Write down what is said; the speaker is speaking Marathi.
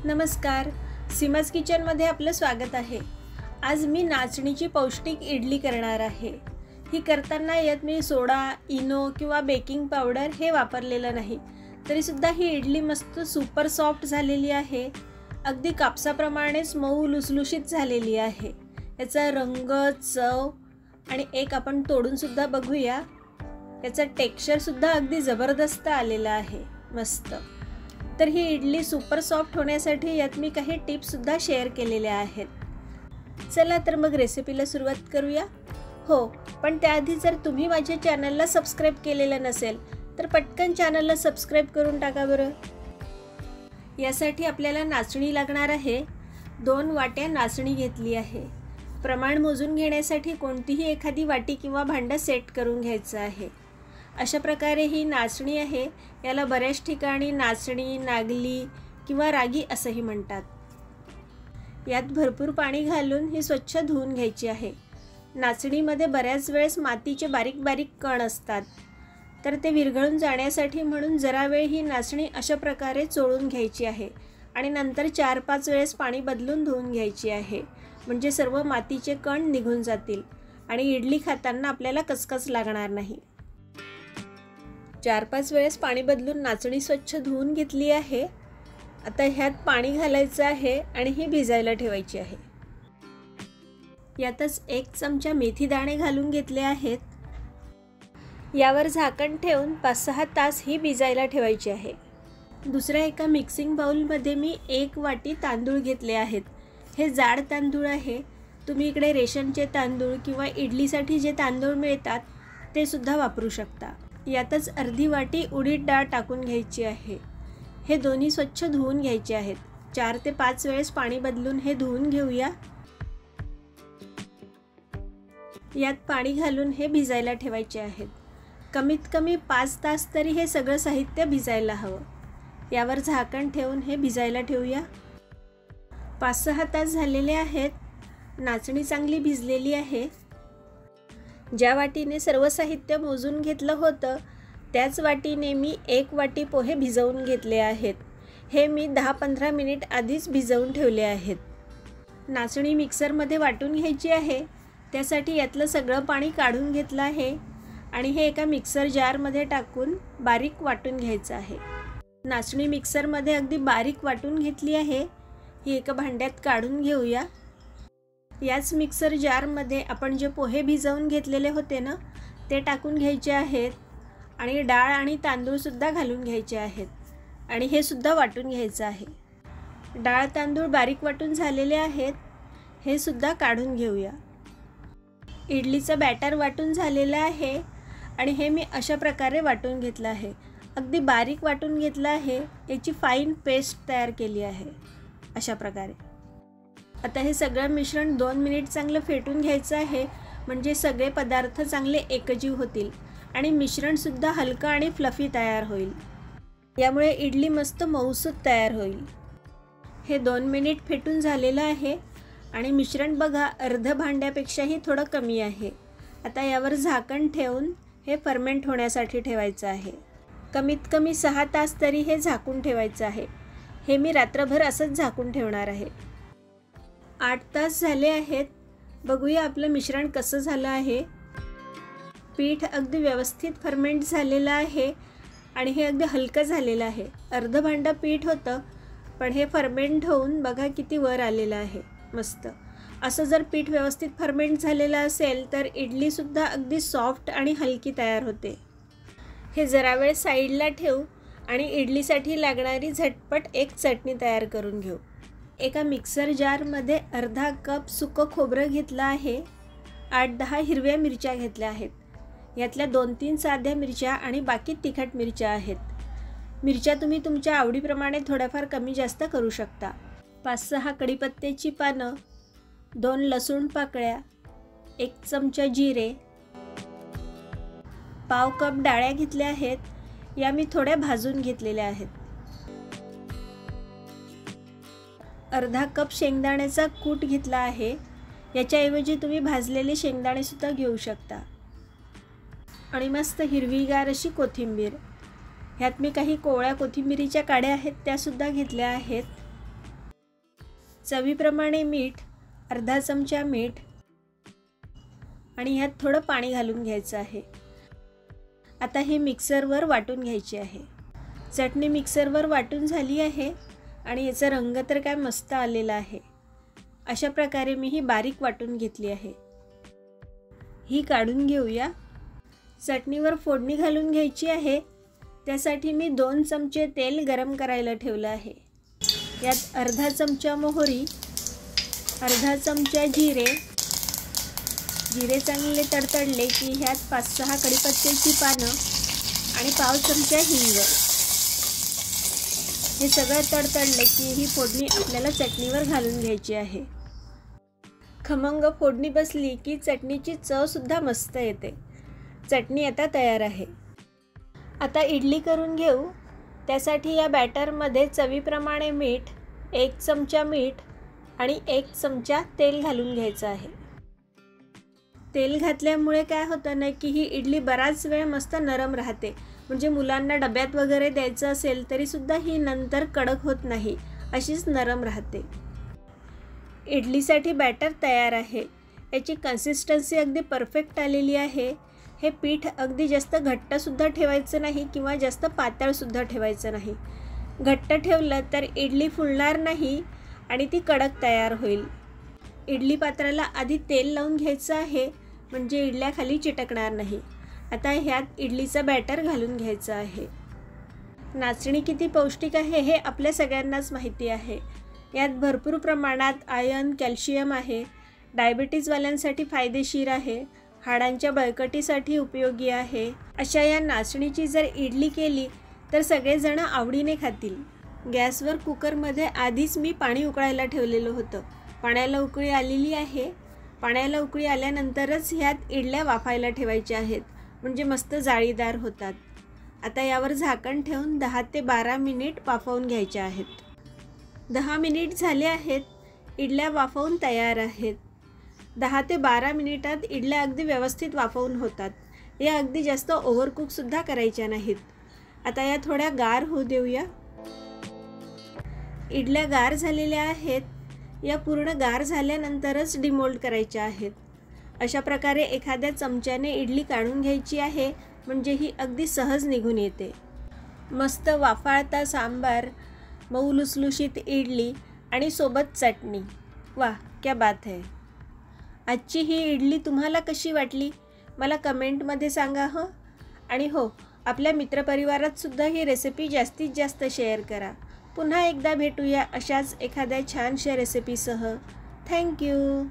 नमस्कार, सीमाज किचनमध्ये आपलं स्वागत आहे। आज मी नाचणीची पौष्टिक इडली करणार आहे। ही करताना यात मी सोडा, इनो किंवा बेकिंग पावडर हे वापरलेलं नाही, तरी सुद्धा ही इडली मस्त सुपर सॉफ्ट झालेली आहे। अगदी कापसाप्रमाणेच मऊ लुसलुशीत झालेली आहे। याचा रंग, चव आणि एक आपण तोडून सुद्धा बघूया। याचा टेक्स्चर सुद्धा अगदी जबरदस्त आलेला आहे, मस्त। तर ही इडली सुपर सॉफ्ट होण्यासाठी यात मी काही टिप्स सुद्धा शेअर केलेल्या आहेत। चला तर मग रेसिपीला सुरुवात करूया। हो, पण त्याआधी जर तुम्ही माझ्या चॅनलला सबस्क्राइब केलेलं नसेल तर पटकन चॅनलला सबस्क्राइब करून टाका बरं। यासाठी आपल्याला नाचणी लागणार आहे। 2 वाट्या नाचणी घेतली आहे। प्रमाण मोजून घेण्यासाठी कोणतीही एखादी वाटी किंवा भांडं सेट करून घ्यायचं आहे। अशा प्रकारे ही नाचणी आहे। याला बऱ्याच ठिकाणी नाचणी, नागली किंवा रागी असंही म्हणतात। यात भरपूर पाणी घालून ही स्वच्छ धुवून घ्यायची आहे। नाचणीमध्ये बऱ्याच वेळेस मातीचे बारीक बारीक कण असतात, तर ते विरघळून जाण्यासाठी म्हणून जरा वेळ ही नाचणी अशा प्रकारे चोळून घ्यायची आहे आणि नंतर 4-5 वेळेस पाणी बदलून धुवून घ्यायची आहे, म्हणजे सर्व मातीचे कण निघून जातील आणि इडली खाताना आपल्याला कचकच लागणार नाही। 4-5 वेळेस पाणी बदलून नाचणी स्वच्छ धुवून घेतली आहे। आता ह्यात पाणी घालायचं आहे आणि ही भिजायला ठेवायची आहे। यातच 1 चमचा मेथी दाणे घालून घेतले आहेत। यावर झाकण ठेवून 5-6 तास ही भिजायला ठेवायची आहे। दुसऱ्या एका मिक्सिंग बाउलमध्ये मी 1 वाटी तांदूळ घेतले आहेत। हे जाड तांदूळ आहे। तुम्ही इकडे रेशनचे तांदूळ किंवा इडलीसाठी जे तांदूळ मिळतात ते सुद्धा वापरू शकता। यातच अर्धी वाटी उडीद डाळ टाकून घ्यायची आहे। हे दोन्ही स्वच्छ धुवून घ्यायचे आहेत। 4 ते 5 वेळेस पाणी बदलून हे धुवून घेऊया। यात पाणी घालून हे भिजायला ठेवायचे आहेत। कमीत कमी 5 तास तरी हे सगळं साहित्य भिजायला हवं। यावर झाकण ठेवून हे भिजायला ठेवूया। 5-6 तास झालेले आहेत। नाचणी चांगली भिजलेली आहे। ज्या वाटीने सर्व साहित्य मोजून घेतलं होतं त्याच वाटीने मी 1 वाटी पोहे भिजवून घेतले आहेत। हे मी 10-15 मिनिट आधीच भिजवून ठेवले आहेत। नाचणी मिक्सरमध्ये वाटून घ्यायची आहे। त्यासाठी यातलं सगळं पाणी काढून घेतलं आहे आणि हे एका मिक्सर जारमध्ये टाकून बारीक वाटून घ्यायचं आहे। नाचणी मिक्सरमध्ये अगदी बारीक वाटून घेतली आहे। ही एका भांड्यात काढून घेऊया। याच मिक्सर जारमध्ये आपण जे पोहे भिजवून घेतलेले होते ना ते टाकून घ्यायचे आहेत आणि डाळ आणि तांदूळ सुद्धा घालून घ्यायचे आहेत आणि हे सुद्धा वाटून घ्यायचं आहे। डाळ तांदूळ बारीक वाटून झालेले आहेत। हे सुद्धा काढून घेऊया। इडलीचं बॅटर वाटून झालेलं आहे आणि हे मी अशा प्रकारे वाटून घेतलं आहे। अगदी बारीक वाटून घेतलं आहे। याची फाईन पेस्ट तयार केली आहे अशा प्रकारे। आता हे सगळं मिश्रण 2 मिनिट चांगलं फेटून घ्यायचं आहे, म्हणजे सगळे पदार्थ चांगले एकजीव होतील आणि मिश्रणसुद्धा हलकं आणि फ्लफी तयार होईल। यामुळे इडली मस्त मऊसूत तयार होईल। हे 2 मिनिट फेटून झालेलं आहे आणि मिश्रण बघा अर्ध भांड्यापेक्षाही थोडं कमी आहे। आता यावर झाकण ठेवून हे फर्मेंट होण्यासाठी ठेवायचं आहे। कमीत कमी 6 तास तरी हे झाकून ठेवायचं आहे। हे मी रात्रभर असंच झाकून ठेवणार आहे। 8 तास झाले आहेत। बघूया आपलं मिश्रण कसं झालं आहे। पीठ अगदी व्यवस्थित फर्मेंट झालेलं आहे आणि हे अगदी हलकं झालेलं आहे। अर्ध भांडं पीठ होतं, पण हे फर्मेंट होऊन बघा किती वर आलेलं आहे, मस्त। असं जर पीठ व्यवस्थित फर्मेंट झालेलं असेल तर इडलीसुद्धा अगदी सॉफ्ट आणि हलकी तयार होते। हे जरा वेळ साईडला ठेवू आणि इडलीसाठी लागणारी झटपट एक चटणी तयार करून घेऊ। एका मिक्सर जारमध्ये अर्धा कप सुकं खोबरं घेतलं आहे। 8-10 हिरव्या मिरच्या घेतल्या आहेत। यातल्या 2-3 साध्या मिरच्या आणि बाकी तिखट मिरच्या आहेत। मिरच्या तुम्ही तुमच्या आवडीप्रमाणे थोड्याफार कमी जास्त करू शकता। 5-6 कढीपत्त्याची पानं, 2 लसूण पाकळ्या, 1 चमचा जिरे, पाव कप डाळ्या घेतल्या आहेत। या मी थोड्या भाजून घेतलेल्या आहेत। अर्धा कप शेंगदाण्याचा कूट घेतला आहे। याच्याऐवजी तुम्ही भाजलेले शेंगदाणे सुद्धा घेऊ शकता। आणि मस्त हिरवीगार अशी कोथिंबीर। ह्यात मी काही कोवळ्या कोथिंबीरीच्या काड्या आहेत त्या सुद्धा घेतल्या आहेत। चवीप्रमाणे मीठ, अर्धा चमचा मीठ आणि ह्यात थोडं पाणी घालून घ्यायचं आहे. आता हे मिक्सरवर वाटून घ्यायचे आहे. चटणी मिक्सरवर वाटून झाली आहे आणि याचा रंग तर काय मस्त आलेला आहे. अशा प्रकारे मी ही बारीक वाटून घेतली आहे. ही काढून घेऊया. चटणीवर फोडणी घालून घ्यायची आहे. त्यासाठी मी 2 चमचे तेल गरम करायला ठेवलं आहे. यात अर्धा चमचा मोहरी, अर्धा चमचा जिरे चांगले तडतडले की ह्यात 5-6 कढीपत्त्याची पानं आणि पाव चमचा हिंग. हे सगळं तडतडले की ही फोडणी आपल्याला चटणीवर घालून घ्यायची आहे. खमंग फोडणी बसली की चटणीची चव सुद्धा मस्त येते. चटणी आता तयार आहे. आता इडली करून घेऊ. त्यासाठी या बॅटरमध्ये चवीप्रमाणे मीठ, 1 चमचा मीठ आणि 1 चमचा तेल घालून घ्यायचं आहे. तेल घातल्यामुळे काय होतं ना की ही इडली बराच वेळ मस्त नरम राहते. म्हणजे मुलांना डब्यात वगैरे द्यायचं असेल तरीसुद्धा ही नंतर कडक होत नाही, अशीच नरम राहते. इडलीसाठी बॅटर तयार आहे. याची कन्सिस्टन्सी अगदी परफेक्ट आलेली आहे. हे पीठ अगदी जास्त घट्टसुद्धा ठेवायचं नाही किंवा जास्त पातळसुद्धा ठेवायचं नाही. घट्ट ठेवलं तर इडली फुलणार नाही आणि ती कडक तयार होईल. इडली पात्राला आधी तेल लावून घ्यायचं आहे म्हणजे इडल्या खाली चिटकणार नाही. आता ह्यात इडलीचं बॅटर घालून घ्यायचं आहे. नाचणी किती पौष्टिक आहे हे आपल्या सगळ्यांनाच माहिती आहे. यात भरपूर प्रमाणात आयर्न, कॅल्शियम आहे. डायबिटीजवाल्यांसाठी फायदेशीर आहे. हाडांच्या बळकटीसाठी उपयोगी आहे. अशा या नाचणीची जर इडली केली तर सगळेजण आवडीने खातील. गॅसवर कुकरमध्ये आधीच मी पाणी उकळायला ठेवलेलं होतं. पाण्याला उकळी आलेली आहे. पाण्याला उकळी आल्यानंतरच ह्यात इडल्या वाफायला ठेवायच्या आहेत म्हणजे मस्त जाळीदार होतात. आता यावर झाकण ठेवून 10 ते 12 मिनिट वाफवून घ्यायच्या आहेत. 10 मिनिट झाले आहेत. इडल्या वाफवून तयार आहेत. 10 ते 12 मिनिटात इडल्या अगदी व्यवस्थित वाफवून होतात. या अगदी जास्त ओव्हरकुकसुद्धा करायच्या नाहीत. आता या थोड्या गार होऊ देऊया. इडल्या गार झालेल्या आहेत. या पूर्ण गार झाल्यानंतरच डिमोल्ड करायच्या आहेत. अशा प्रकारे एखाद्या चमच्याने इडली काढून घ्यायची आहे म्हणजे ही अगदी सहज निघून येते. मस्त वाफाळता सांबार, मऊ लुसलुशीत इडली आणि सोबत चटणी. वाह, क्या बात है. आजची ही इडली तुम्हाला कशी वाटली मला कमेंटमध्ये सांगा हं. आणि हो, आपल्या मित्रपरिवारातसुद्धा ही रेसिपी जास्तीत जास्त शेअर करा. पुन्हा एकदा भेटूया अशाच एखाद्या छानशा रेसिपीसह. थँक्यू.